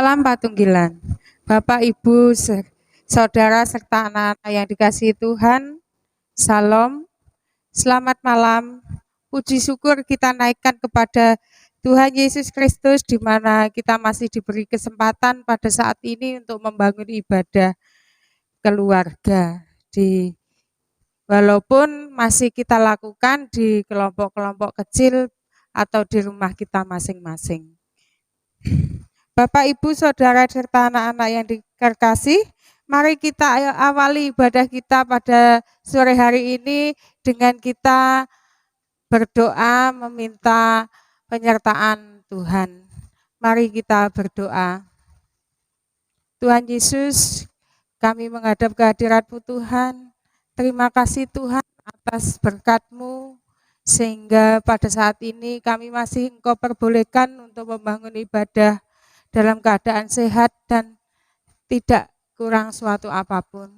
Salam Patunggilan, Bapak, Ibu, Saudara, serta anak-anak yang dikasihi Tuhan, Salam, selamat malam, puji syukur kita naikkan kepada Tuhan Yesus Kristus di mana kita masih diberi kesempatan pada saat ini untuk membangun ibadah keluarga walaupun masih kita lakukan di kelompok-kelompok kecil atau di rumah kita masing-masing. Bapak, Ibu, Saudara, serta anak-anak yang dikasihi, mari kita awali ibadah kita pada sore hari ini dengan kita berdoa meminta penyertaan Tuhan. Mari kita berdoa. Tuhan Yesus, kami menghadap kehadirat-Mu Tuhan. Terima kasih Tuhan atas berkat-Mu, sehingga pada saat ini kami masih Engkau perbolehkan untuk membangun ibadah dalam keadaan sehat dan tidak kurang suatu apapun.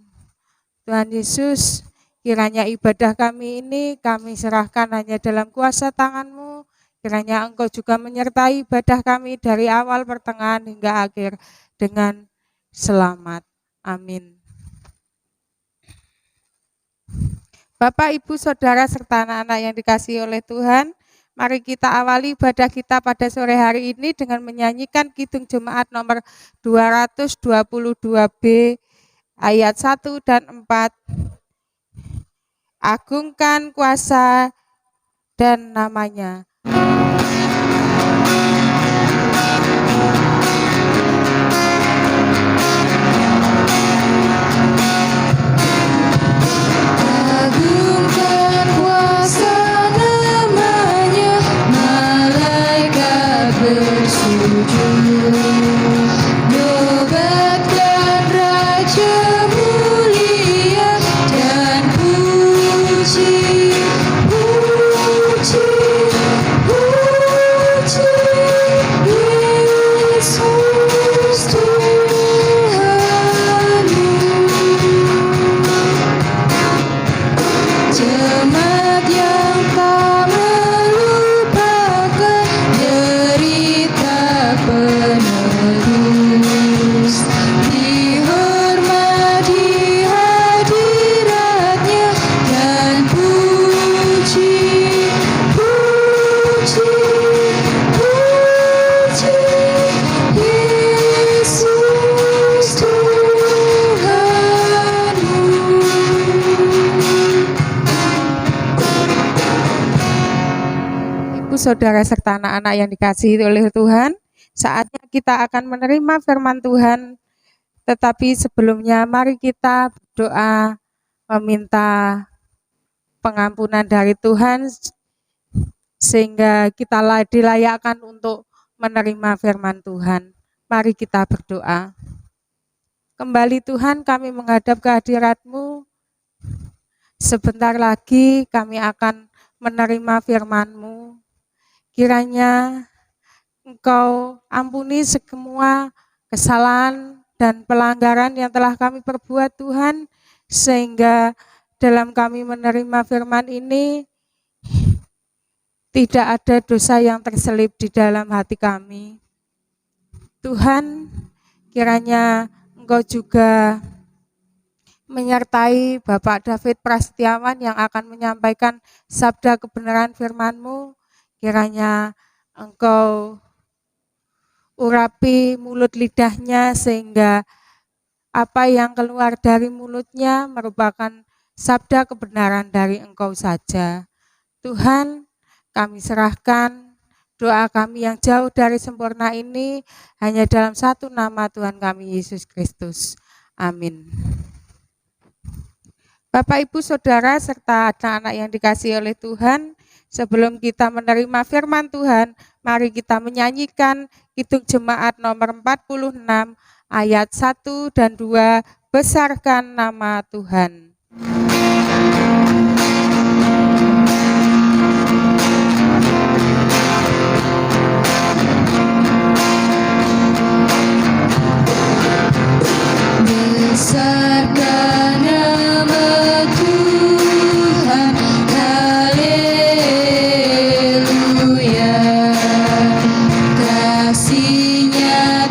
Tuhan Yesus, kiranya ibadah kami ini kami serahkan hanya dalam kuasa tangan-Mu, kiranya Engkau juga menyertai ibadah kami dari awal, pertengahan, hingga akhir dengan selamat. Amin. Bapak, Ibu, Saudara, serta anak-anak yang dikasihi oleh Tuhan, mari kita awali ibadah kita pada sore hari ini dengan menyanyikan Kidung Jemaat nomor 222B ayat 1 dan 4. Agungkan kuasa dan namanya. Agungkan kuasa namanya, malaikat bersujud. Nobatkan Raja mulia dan puji, puji, puji Yesus Tuhanmu. Jemaat yang tak melupakan derita penerus, dihormati hadiratnya dan puji, puji, puji Yesus Tuhanmu. Ibu, Saudara, serta anak-anak yang dikasihi oleh Tuhan, saatnya kita akan menerima firman Tuhan. Tetapi sebelumnya mari kita berdoa meminta pengampunan dari Tuhan sehingga kita dilayakkan untuk menerima firman Tuhan. Mari kita berdoa. Kembali Tuhan, kami menghadap kehadirat-Mu. Sebentar lagi kami akan menerima firman-Mu. Kiranya Engkau ampuni semua kesalahan dan pelanggaran yang telah kami perbuat Tuhan, sehingga dalam kami menerima firman ini tidak ada dosa yang terselip di dalam hati kami. Tuhan, kiranya Engkau juga menyertai Bapak David Prasetyawan yang akan menyampaikan sabda kebenaran firman-Mu. Kiranya Engkau urapi mulut lidahnya sehingga apa yang keluar dari mulutnya merupakan sabda kebenaran dari Engkau saja. Tuhan, kami serahkan doa kami yang jauh dari sempurna ini hanya dalam satu nama Tuhan kami, Yesus Kristus. Amin. Bapak, Ibu, Saudara, serta anak-anak yang dikasihi oleh Tuhan, sebelum kita menerima firman Tuhan, mari kita menyanyikan Kidung Jemaat nomor 46 ayat 1 dan 2, besarkan nama Tuhan. Besarkan nama Tuhan, haleluya. Kasih-Nya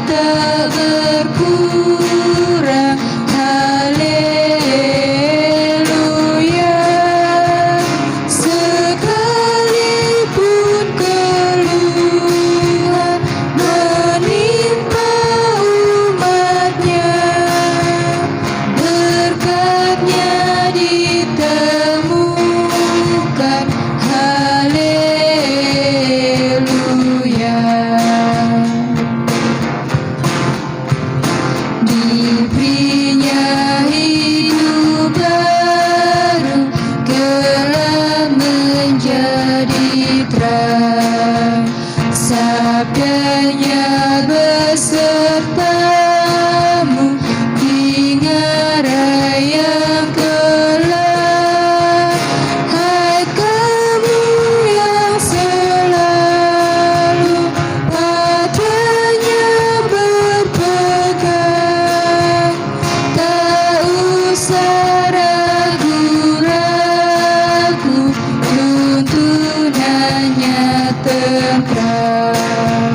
tentram.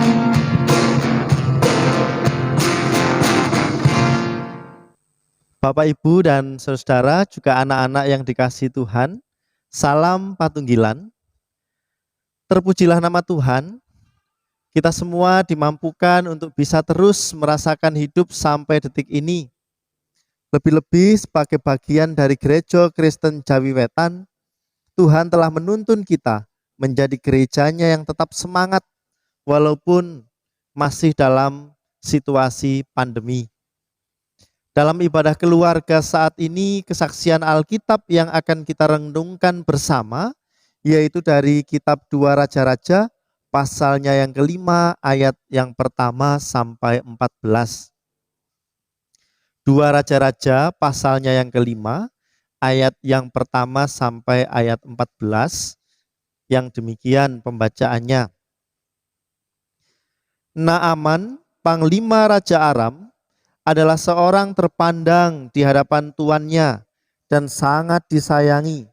Bapak, Ibu, dan saudara, juga anak-anak yang dikasihi Tuhan, salam patunggilan. Terpujilah nama Tuhan. Kita semua dimampukan untuk bisa terus merasakan hidup sampai detik ini. Lebih-lebih sebagai bagian dari Gereja Kristen Jawi Wetan, Tuhan telah menuntun kita menjadi gerejanya yang tetap semangat walaupun masih dalam situasi pandemi. Dalam ibadah keluarga saat ini, kesaksian Alkitab yang akan kita renungkan bersama, yaitu dari kitab 2 Raja-Raja, pasalnya yang kelima, ayat yang pertama sampai 14. 2 Raja-Raja, pasalnya yang kelima, ayat yang pertama sampai ayat 14, yang demikian pembacaannya. Naaman, panglima Raja Aram, adalah seorang terpandang di hadapan tuannya dan sangat disayangi.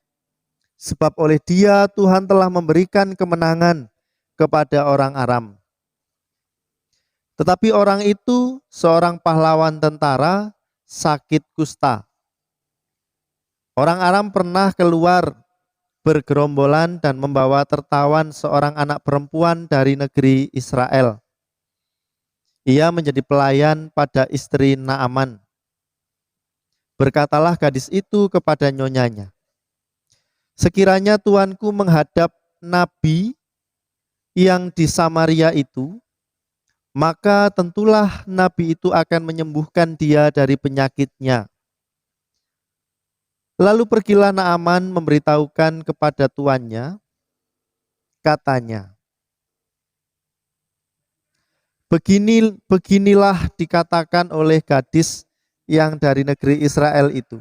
Sebab oleh dia Tuhan telah memberikan kemenangan kepada orang Aram. Tetapi orang itu, seorang pahlawan tentara, sakit kusta. Orang Aram pernah keluar bergerombolan dan membawa tertawan seorang anak perempuan dari negeri Israel. Ia menjadi pelayan pada istri Naaman. Berkatalah gadis itu kepada nyonyanya, sekiranya tuanku menghadap nabi yang di Samaria itu, maka tentulah nabi itu akan menyembuhkan dia dari penyakitnya. Lalu pergilah Naaman memberitahukan kepada tuannya, katanya, beginilah dikatakan oleh gadis yang dari negeri Israel itu.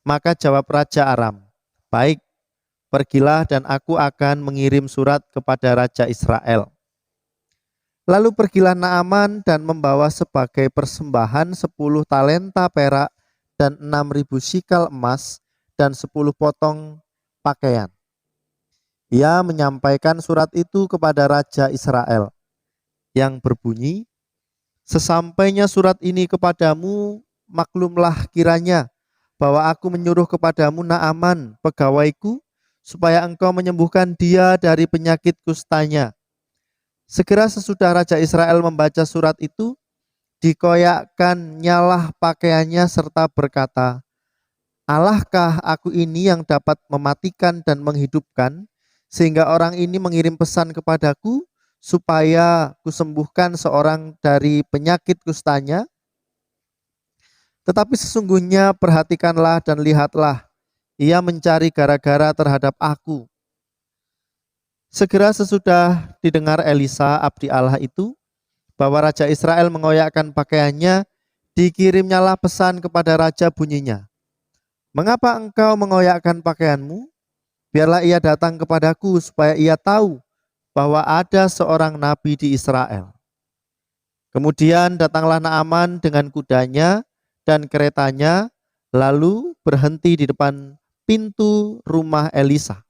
Maka jawab Raja Aram, baik, pergilah dan aku akan mengirim surat kepada Raja Israel. Lalu pergilah Naaman dan membawa sebagai persembahan 10 talenta perak dan 6.000 sikal emas dan 10 potong pakaian. Ia menyampaikan surat itu kepada Raja Israel, yang berbunyi, sesampainya surat ini kepadamu, maklumlah kiranya bahwa aku menyuruh kepadamu Naaman, pegawaiku, supaya engkau menyembuhkan dia dari penyakit kustanya. Segera sesudah Raja Israel membaca surat itu, dikoyakkan nyalah pakaiannya serta berkata, Allahkah aku ini yang dapat mematikan dan menghidupkan, sehingga orang ini mengirim pesan kepadaku, supaya kusembuhkan seorang dari penyakit kustanya? Tetapi sesungguhnya perhatikanlah dan lihatlah, ia mencari gara-gara terhadap aku. Segera sesudah didengar Elisa abdi Allah itu, bahwa Raja Israel mengoyakkan pakaiannya, dikirimnyalah pesan kepada Raja bunyinya, mengapa engkau mengoyakkan pakaianmu? Biarlah ia datang kepadaku supaya ia tahu bahwa ada seorang nabi di Israel. Kemudian datanglah Naaman dengan kudanya dan keretanya, lalu berhenti di depan pintu rumah Elisa.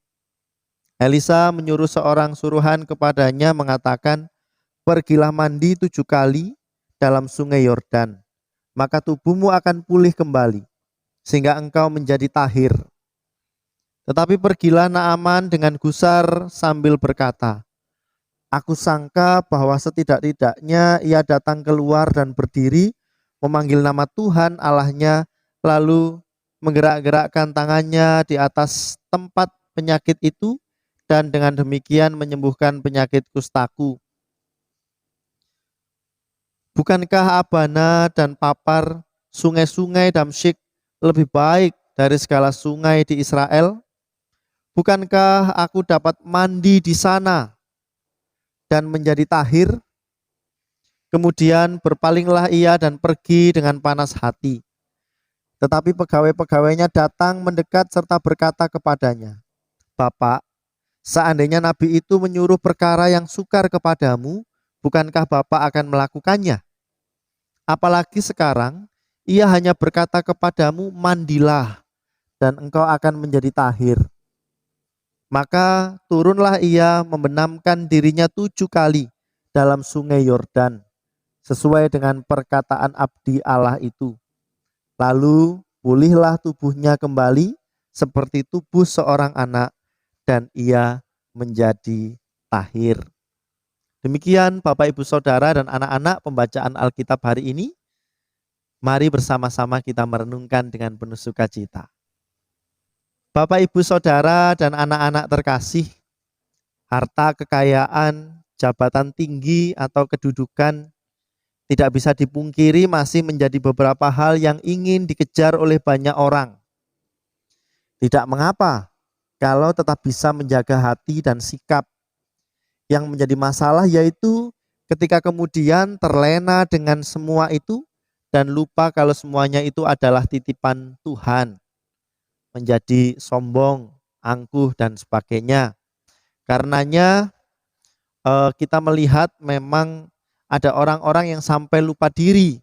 Elisa menyuruh seorang suruhan kepadanya mengatakan, pergilah mandi 7 kali dalam sungai Yordan, maka tubuhmu akan pulih kembali, sehingga engkau menjadi tahir. Tetapi pergilah Naaman dengan gusar sambil berkata, aku sangka bahwa setidak-tidaknya ia datang keluar dan berdiri, memanggil nama Tuhan Allahnya, lalu menggerak-gerakkan tangannya di atas tempat penyakit itu, dan dengan demikian menyembuhkan penyakit kustaku. Bukankah Abana dan Papar, sungai-sungai Damsyik, lebih baik dari segala sungai di Israel? Bukankah aku dapat mandi di sana dan menjadi tahir? Kemudian berpalinglah ia dan pergi dengan panas hati. Tetapi pegawai-pegawainya datang mendekat serta berkata kepadanya, Bapak, seandainya nabi itu menyuruh perkara yang sukar kepadamu, bukankah Bapak akan melakukannya? Apalagi sekarang, ia hanya berkata kepadamu, mandilah, dan engkau akan menjadi tahir. Maka turunlah ia membenamkan dirinya 7 kali dalam sungai Yordan, sesuai dengan perkataan abdi Allah itu. Lalu pulihlah tubuhnya kembali seperti tubuh seorang anak, dan ia menjadi tahir. Demikian Bapak Ibu Saudara dan anak-anak pembacaan Alkitab hari ini. Mari bersama-sama kita merenungkan dengan penuh sukacita. Bapak Ibu Saudara dan anak-anak terkasih, harta kekayaan, jabatan tinggi atau kedudukan tidak bisa dipungkiri masih menjadi beberapa hal yang ingin dikejar oleh banyak orang. Tidak mengapa kalau tetap bisa menjaga hati dan sikap. Yang menjadi masalah yaitu ketika kemudian terlena dengan semua itu dan lupa kalau semuanya itu adalah titipan Tuhan. Menjadi sombong, angkuh dan sebagainya. Karenanya kita melihat memang ada orang-orang yang sampai lupa diri,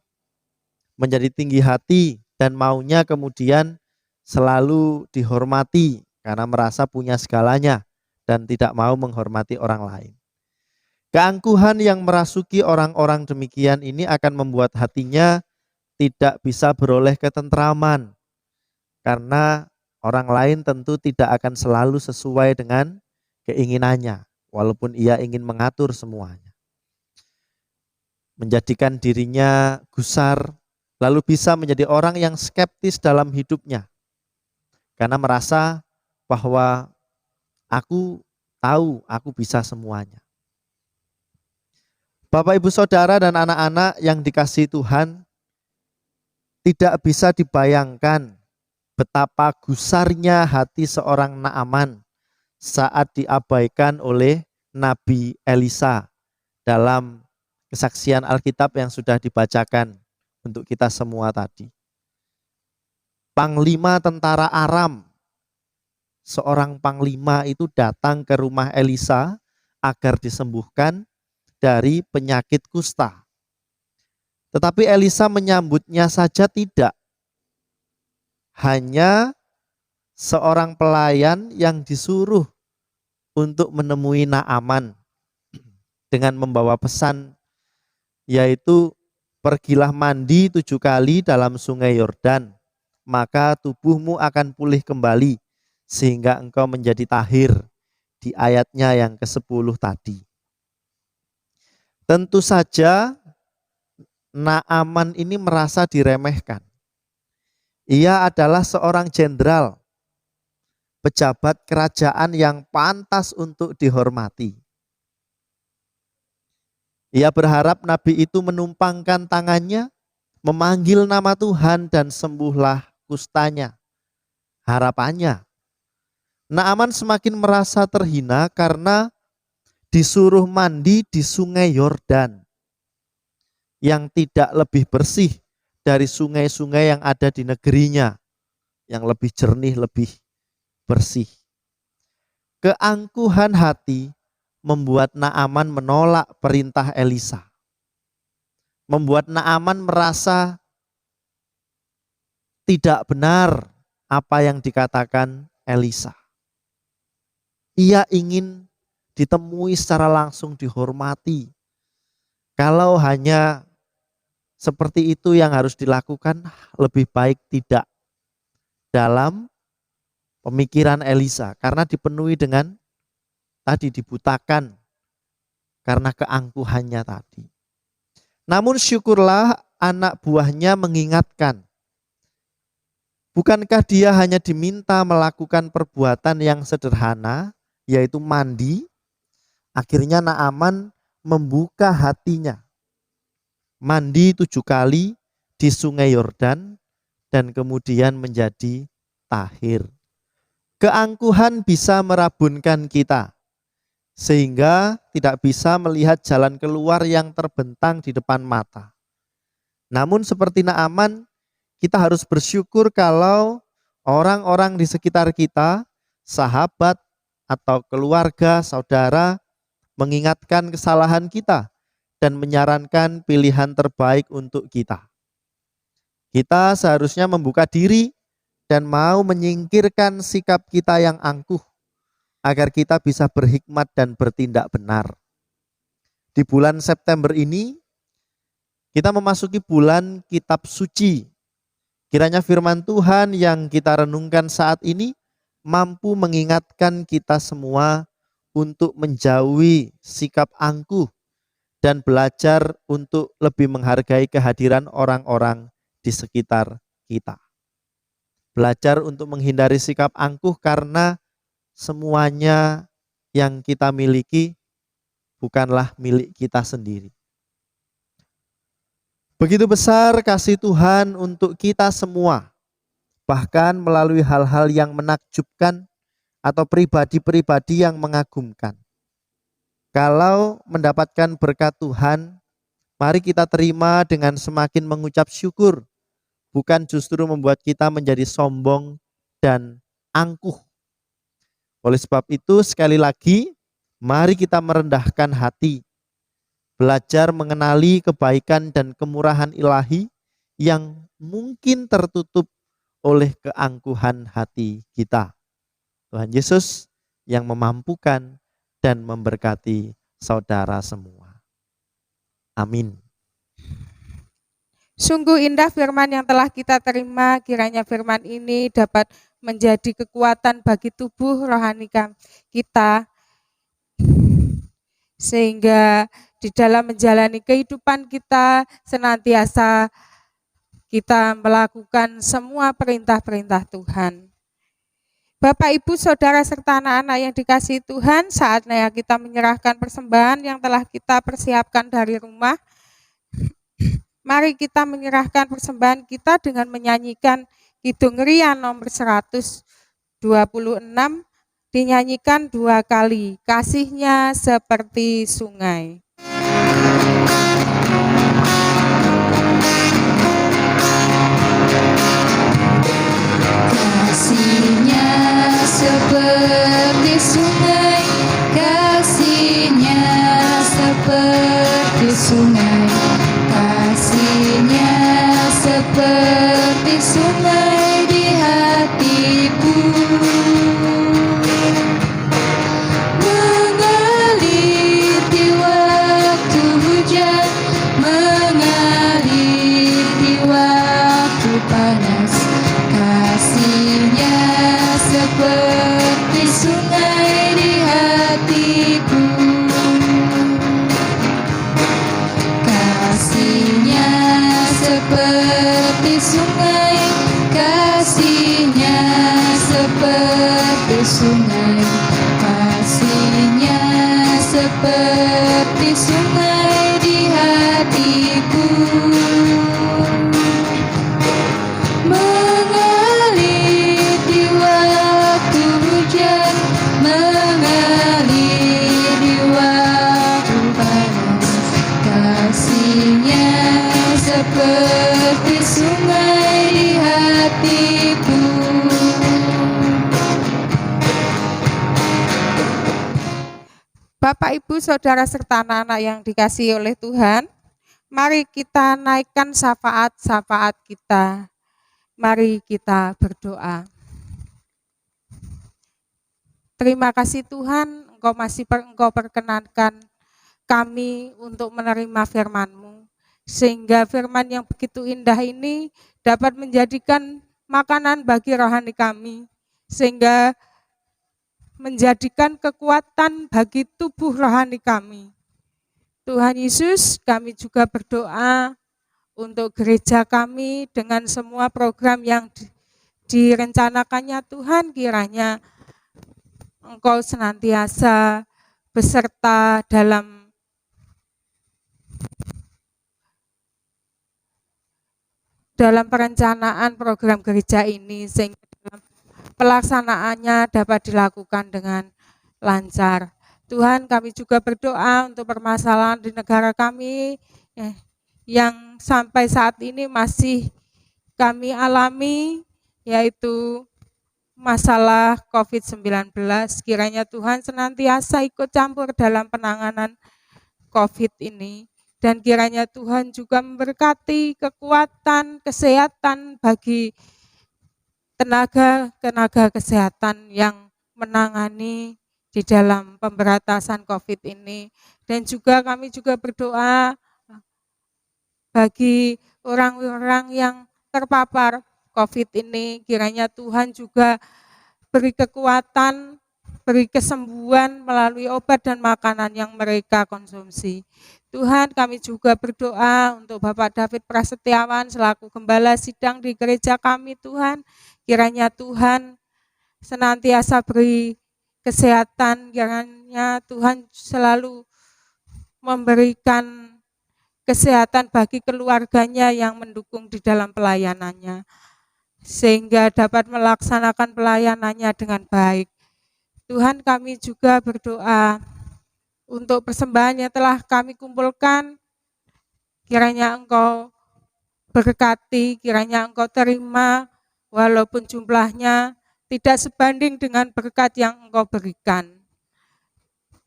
menjadi tinggi hati dan maunya kemudian selalu dihormati karena merasa punya segalanya dan tidak mau menghormati orang lain. Keangkuhan yang merasuki orang-orang demikian ini akan membuat hatinya tidak bisa beroleh ketentraman, karena orang lain tentu tidak akan selalu sesuai dengan keinginannya, walaupun ia ingin mengatur semuanya. Menjadikan dirinya gusar, lalu bisa menjadi orang yang skeptis dalam hidupnya. Karena merasa bahwa aku tahu, aku bisa semuanya. Bapak Ibu Saudara dan anak-anak yang dikasihi Tuhan, tidak bisa dibayangkan betapa gusarnya hati seorang Naaman saat diabaikan oleh Nabi Elisa dalam kesaksian Alkitab yang sudah dibacakan untuk kita semua tadi. Panglima tentara Aram, seorang panglima itu datang ke rumah Elisa agar disembuhkan dari penyakit kusta. Tetapi Elisa menyambutnya saja tidak. Hanya seorang pelayan yang disuruh untuk menemui Naaman dengan membawa pesan, yaitu pergilah mandi 7 kali dalam sungai Yordan, maka tubuhmu akan pulih kembali sehingga engkau menjadi tahir, di ayatnya yang ke-10 tadi. Tentu saja Naaman ini merasa diremehkan. Ia adalah seorang jenderal, pejabat kerajaan yang pantas untuk dihormati. Ia berharap Nabi itu menumpangkan tangannya, memanggil nama Tuhan dan sembuhlah kustanya. Harapannya, Naaman semakin merasa terhina karena disuruh mandi di sungai Yordan yang tidak lebih bersih dari sungai-sungai yang ada di negerinya, yang lebih jernih, lebih bersih. Keangkuhan hati membuat Naaman menolak perintah Elisa. Membuat Naaman merasa tidak benar apa yang dikatakan Elisa. Ia ingin ditemui secara langsung, dihormati. Kalau hanya seperti itu yang harus dilakukan, lebih baik tidak dalam pemikiran Elisa, karena dipenuhi dengan tadi, dibutakan karena keangkuhannya tadi. Namun syukurlah anak buahnya mengingatkan. Bukankah dia hanya diminta melakukan perbuatan yang sederhana, yaitu mandi? Akhirnya Naaman membuka hatinya. Mandi 7 kali di sungai Yordan dan kemudian menjadi tahir. Keangkuhan bisa merabunkan kita, sehingga tidak bisa melihat jalan keluar yang terbentang di depan mata. Namun seperti Naaman, kita harus bersyukur kalau orang-orang di sekitar kita, sahabat atau keluarga, saudara, mengingatkan kesalahan kita dan menyarankan pilihan terbaik untuk kita. Kita seharusnya membuka diri dan mau menyingkirkan sikap kita yang angkuh, agar kita bisa berhikmat dan bertindak benar. Di bulan September ini, kita memasuki bulan kitab suci. Kiranya firman Tuhan yang kita renungkan saat ini mampu mengingatkan kita semua untuk menjauhi sikap angkuh dan belajar untuk lebih menghargai kehadiran orang-orang di sekitar kita. Belajar untuk menghindari sikap angkuh karena semuanya yang kita miliki bukanlah milik kita sendiri. Begitu besar kasih Tuhan untuk kita semua, bahkan melalui hal-hal yang menakjubkan atau pribadi-pribadi yang mengagumkan. Kalau mendapatkan berkat Tuhan, mari kita terima dengan semakin mengucap syukur, bukan justru membuat kita menjadi sombong dan angkuh. Oleh sebab itu, sekali lagi, mari kita merendahkan hati, belajar mengenali kebaikan dan kemurahan ilahi yang mungkin tertutup oleh keangkuhan hati kita. Tuhan Yesus yang memampukan dan memberkati saudara semua. Amin. Sungguh indah firman yang telah kita terima, kiranya firman ini dapat menjadi kekuatan bagi tubuh rohani kita, sehingga di dalam menjalani kehidupan kita senantiasa kita melakukan semua perintah-perintah Tuhan. Bapak, Ibu, Saudara, serta anak-anak yang dikasihi Tuhan, saatnya kita menyerahkan persembahan yang telah kita persiapkan dari rumah. Mari kita menyerahkan persembahan kita dengan menyanyikan Kidung Rian nomor 126, dinyanyikan 2 kali, kasihnya seperti sungai. Kasihnya seperti sungai, kasihnya seperti sungai, kasihnya seperti sungai di hatiku. Mengalir di waktu hujan, mengalir di waktu panas, kasihnya seperti sungai di hatiku. Kasihnya seperti sungai, kasihnya seperti sungai, kasihnya seperti sungai di hatiku. Mengalir di waktu hujan, mengalir di waktu panas, kasihnya seperti sungai di hatiku. Bapak, Ibu, Saudara, serta anak-anak yang dikasihi oleh Tuhan, mari kita naikkan syafaat-syafaat kita. Mari kita berdoa. Terima kasih Tuhan, Engkau perkenankan kami untuk menerima firman-Mu, sehingga firman yang begitu indah ini dapat menjadikan makanan bagi rohani kami, sehingga menjadikan kekuatan bagi tubuh rohani kami. Tuhan Yesus, kami juga berdoa untuk gereja kami dengan semua program yang direncanakannya Tuhan, kiranya Engkau senantiasa beserta dalam perencanaan program gereja ini, sehingga dalam pelaksanaannya dapat dilakukan dengan lancar. Tuhan, kami juga berdoa untuk permasalahan di negara kami yang sampai saat ini masih kami alami, yaitu masalah COVID-19. Kiranya Tuhan senantiasa ikut campur dalam penanganan COVID ini, dan kiranya Tuhan juga memberkati kekuatan kesehatan bagi tenaga kesehatan yang menangani di dalam pemberantasan COVID ini. Dan juga kami juga berdoa bagi orang-orang yang terpapar COVID ini, kiranya Tuhan juga beri kekuatan, beri kesembuhan melalui obat dan makanan yang mereka konsumsi. Tuhan, kami juga berdoa untuk Bapak David Prasetyawan selaku gembala sidang di gereja kami, Tuhan. Kiranya Tuhan senantiasa beri kesehatan, kiranya Tuhan selalu memberikan kesehatan bagi keluarganya yang mendukung di dalam pelayanannya, sehingga dapat melaksanakan pelayanannya dengan baik. Tuhan, kami juga berdoa untuk persembahan yang telah kami kumpulkan, kiranya Engkau berkati, kiranya Engkau terima, walaupun jumlahnya tidak sebanding dengan berkat yang Engkau berikan.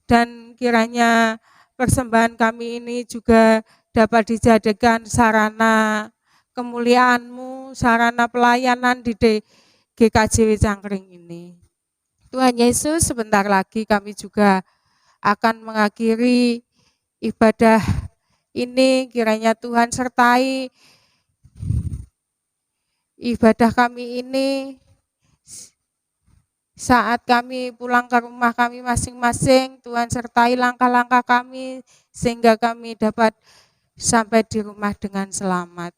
Dan kiranya persembahan kami ini juga dapat dijadikan sarana kemuliaan-Mu, sarana pelayanan di GKJ Cangkring ini. Tuhan Yesus, sebentar lagi kami juga akan mengakhiri ibadah ini, kiranya Tuhan sertai ibadah kami ini saat kami pulang ke rumah kami masing-masing. Tuhan sertai langkah-langkah kami sehingga kami dapat sampai di rumah dengan selamat.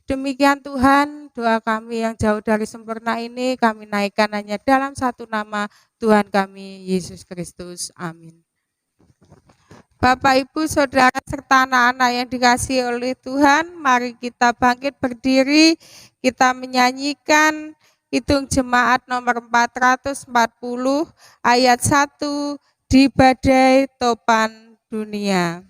Demikian Tuhan, doa kami yang jauh dari sempurna ini kami naikkan hanya dalam satu nama, Tuhan kami Yesus Kristus. Amin. Bapak, Ibu, Saudara, serta anak-anak yang dikasihi oleh Tuhan, mari kita bangkit berdiri, kita menyanyikan Hitung Jemaat nomor 440 ayat 1, di badai topan dunia.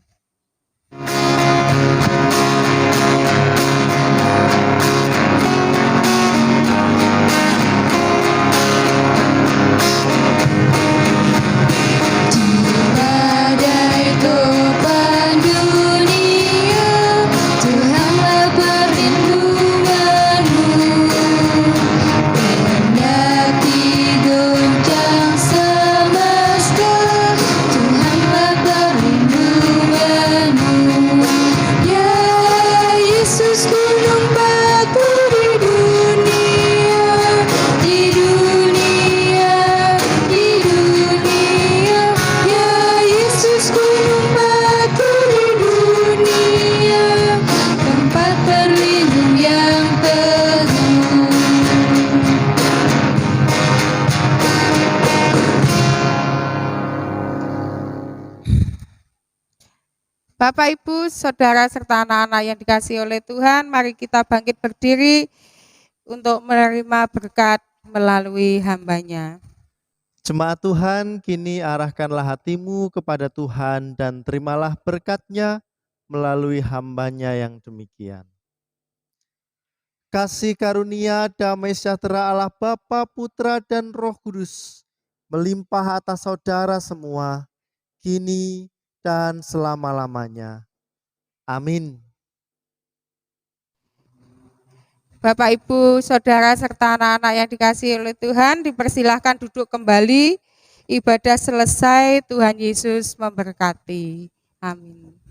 Bapak, Ibu, Saudara, serta anak-anak yang dikasihi oleh Tuhan, mari kita bangkit berdiri untuk menerima berkat melalui hamba-Nya. Jemaat Tuhan, kini arahkanlah hatimu kepada Tuhan dan terimalah berkat-Nya melalui hamba-Nya yang demikian. Kasih karunia damai sejahtera Allah Bapa, Putra, dan Roh Kudus melimpah atas saudara semua, kini dan selama-lamanya. Amin. Bapak, Ibu, Saudara, serta anak-anak yang dikasihi oleh Tuhan, dipersilahkan duduk kembali. Ibadah selesai, Tuhan Yesus memberkati. Amin.